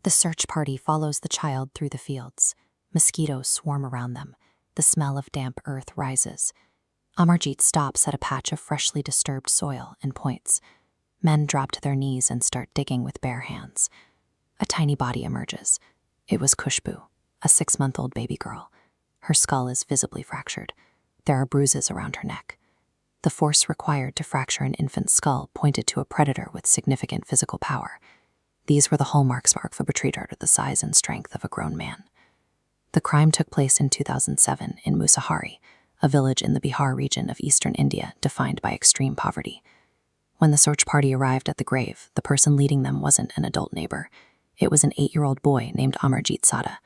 The search party follows the child through the fields. Mosquitoes swarm around them. The smell of damp earth rises. Amarjeet stops at a patch of freshly disturbed soil and points. Men drop to their knees and start digging with bare hands. A tiny body emerges. It was Khushbu, a 6-month-old baby girl. Her skull is visibly fractured. There are bruises around her neck. The force required to fracture an infant's skull pointed to a predator with significant physical power. These were the hallmarks of a perpetrator the size and strength of a grown man. The crime took place in 2007 in Musahari, a village in the Bihar region of eastern India defined by extreme poverty. When the search party arrived at the grave, the person leading them wasn't an adult neighbor. It was an 8-year-old boy named Amarjeet Sada.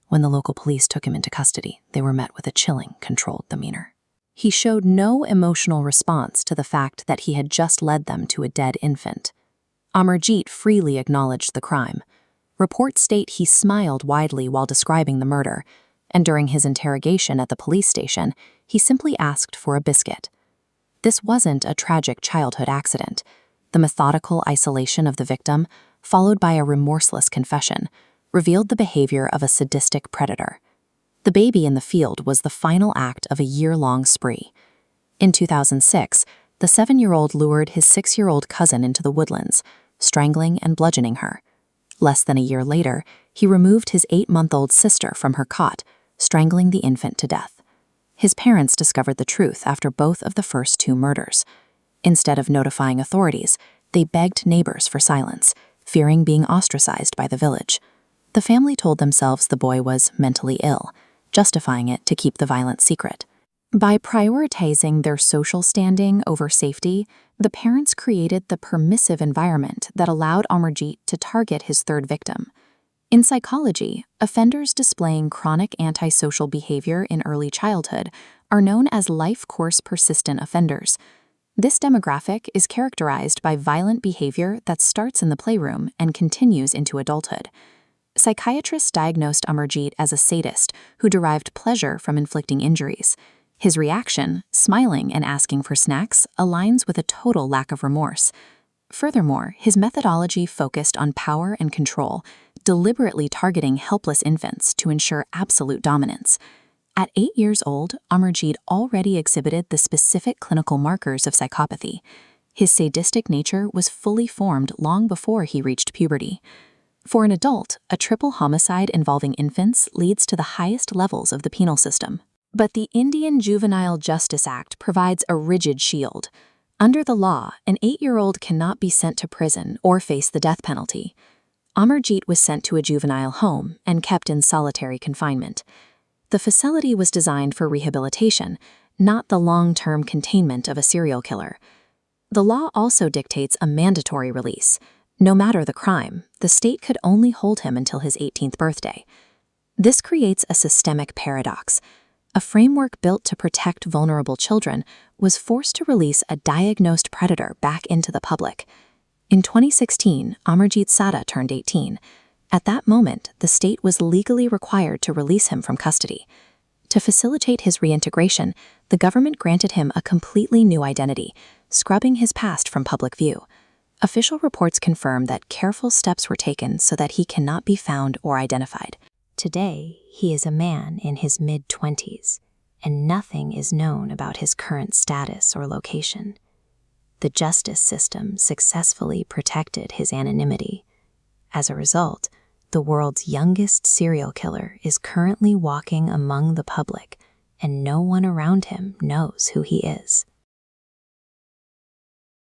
When the local police took him into custody, they were met with a chilling, controlled demeanor. He showed no emotional response to the fact that he had just led them to a dead infant. Amarjeet freely acknowledged the crime. Reports state he smiled widely while describing the murder, and during his interrogation at the police station, he simply asked for a biscuit. This wasn't a tragic childhood accident. The methodical isolation of the victim, followed by a remorseless confession, revealed the behavior of a sadistic predator. The baby in the field was the final act of a year-long spree. In 2006, the 7-year-old lured his 6-year-old cousin into the woodlands, strangling and bludgeoning her. Less than a year later, he removed his 8-month-old sister from her cot, strangling the infant to death. His parents discovered the truth after both of the first 2 murders. Instead of notifying authorities, they begged neighbors for silence, fearing being ostracized by the village. The family told themselves the boy was mentally ill, justifying it to keep the violence secret. By prioritizing their social standing over safety, the parents created the permissive environment that allowed Amarjeet to target his 3rd victim. In psychology, offenders displaying chronic antisocial behavior in early childhood are known as life course persistent offenders. This demographic is characterized by violent behavior that starts in the playroom and continues into adulthood. Psychiatrists diagnosed Amarjeet as a sadist who derived pleasure from inflicting injuries. His reaction, smiling and asking for snacks, aligns with a total lack of remorse. Furthermore, his methodology focused on power and control, deliberately targeting helpless infants to ensure absolute dominance. At 8 years old, Amarjeet already exhibited the specific clinical markers of psychopathy. His sadistic nature was fully formed long before he reached puberty. For an adult, a triple homicide involving infants leads to the highest levels of the penal system. But the Indian Juvenile Justice Act provides a rigid shield. Under the law, an 8-year-old cannot be sent to prison or face the death penalty. Amarjeet was sent to a juvenile home and kept in solitary confinement. The facility was designed for rehabilitation, not the long-term containment of a serial killer. The law also dictates a mandatory release. No matter the crime, the state could only hold him until his 18th birthday. This creates a systemic paradox. A framework built to protect vulnerable children was forced to release a diagnosed predator back into the public. In 2016, Amarjeet Sada turned 18. At that moment, the state was legally required to release him from custody. To facilitate his reintegration, the government granted him a completely new identity, scrubbing his past from public view. Official reports confirm that careful steps were taken so that he cannot be found or identified. Today, he is a man in his mid-20s, and nothing is known about his current status or location. The justice system successfully protected his anonymity. As a result, the world's youngest serial killer is currently walking among the public, and no one around him knows who he is.